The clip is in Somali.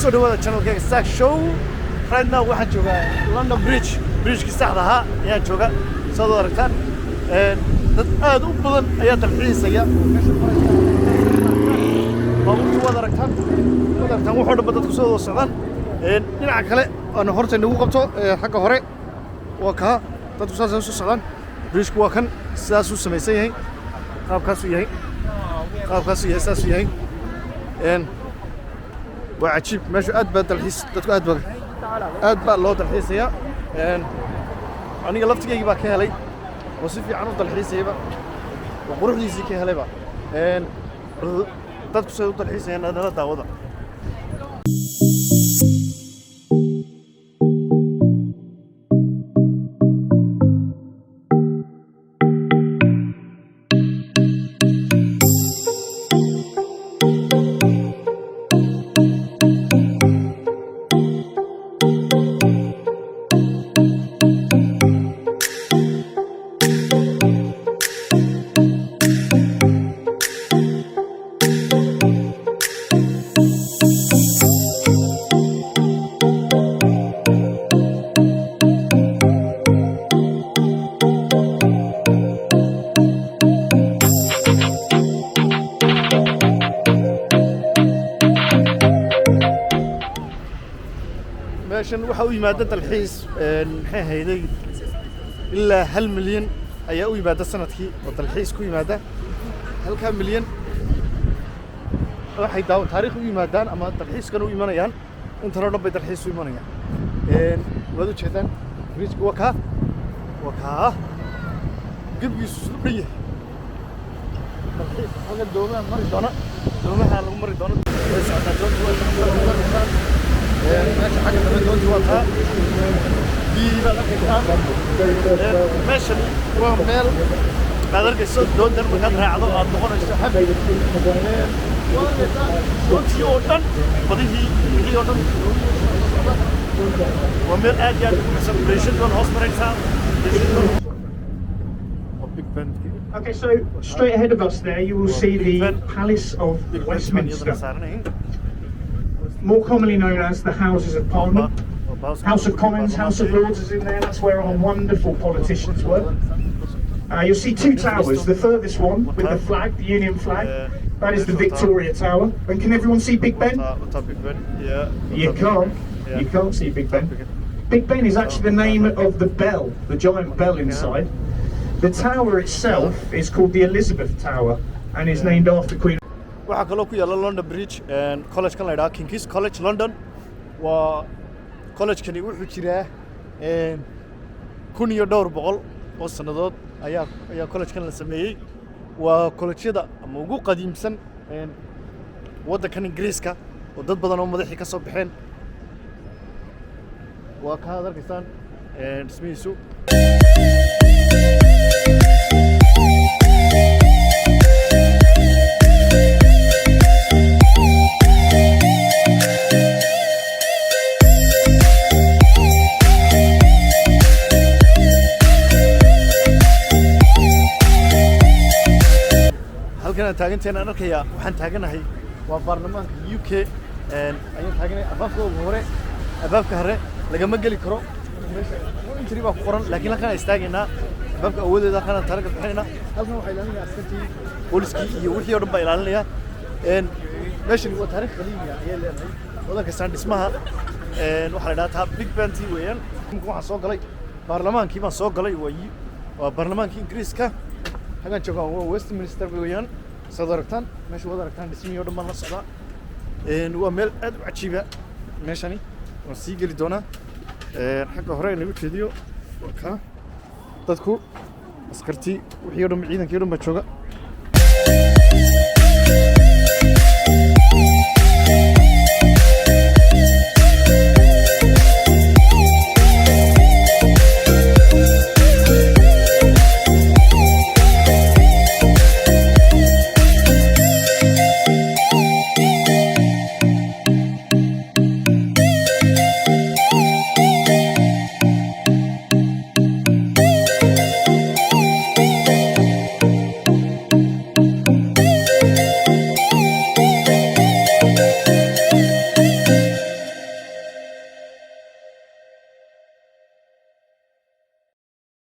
kusoo dhawaada channelkayga Stack Show. Right now waxaan joogaa London Bridge ki saxda ahaa ayaan jooga soo aragtaan dad aad u badan ayaa dalxiisaya baabuurtu wada aragtaan wuxuu dhan dad ku soo socdaan dhinaca kale aan horta nagu qabto xagga hore waa ka dadku soo socdaan bridge waa kan sidaas uu samaysan yahay qaabkaas uu yahay sidaas uu yahay waa cajiib meesha aad baa dalxiis dadku aad baa loo dalxiisaya aniga laftigayga baa ka helay oo si fiican u dalxiisayba oo quruxdiisii ka helayba dadku soo dalxiisayaan nala daawada meeshan waxa uu yimaada dalxiis maxay hayday ilaa 1 milyan ayaa u yimaada sanadkii oo dalxiis ku yimaada 1 milyan waxay taariikh u yimaadaan ama dalxiiskan u imanayaan inta loo dhan bay dalxiis u imanayaan wada u jeedaan bridge waa ka gabgiisu dhan yahay dalxiis halka doomaha lagu mari doona ماشي حاجة كمان دول جواتها دي بقى ماشي ومال قادر كيسود دون در مكان راعدو أطلقون الشحب دونتي أوتن بديه أوتن ومال آديان celebration دون hospital Okay, so straight ahead of us there you will see the Palace of Westminster, more commonly known as the Houses of Parliament. House of Commons, House of Lords is in there. That's where our wonderful politicians were. You'll see two towers. The furthest one with the flag, the Union flag, that is the Victoria Tower. And can everyone see Big Ben? You can't. You can't see Big Ben. Big Ben is actually the name of the bell, the giant bell inside. The tower itself is called the Elizabeth Tower and is named after Queen. waxaa kaloo ku yaala London Bridge college kan la yiraahdo King's College London waa college kani wuxuu jiraa 1200 oo sanadood ayaa college kan la sameeyay waa college-yada ama ugu qadiimsan waddankan Ingiriiska oo dad badan oo madaxii ka soo baxeen waa ka arkaysaan dhismihiisu halkan taaganteen aan arkayaa waxaan taaganahay waa baarlamaanka UK ayaan taaganahay abaabka hore lagama geli karo meesha intri baa ku qoran laakiin halkan istaageynaa abaabka awoodeeda halkan taariikhda bixinayna halkan waxay ilaalinayaan askartii booliskii iyo wixii oo dhan baa ilaalinaya meeshan waa taariikh qadiimi ah ayaa leedahay wadanka saan dhismaha waxa la yiraahdaa Big Ben weeyaan waxaan soo galay baarlamaankii baan soo galay waa baarlamaankii Ingiriiska hagan jooga waa Westminster weeyaan soo aragtaan meesha wada aragtaan dhismihii oo dhan baan la socdaa waa meel aad u cajiiba meeshani waan sii geli doonaa xagga hore lagu jeediyo ka dadku askartii wixii oo dhan ciidankii oo dhan baa jooga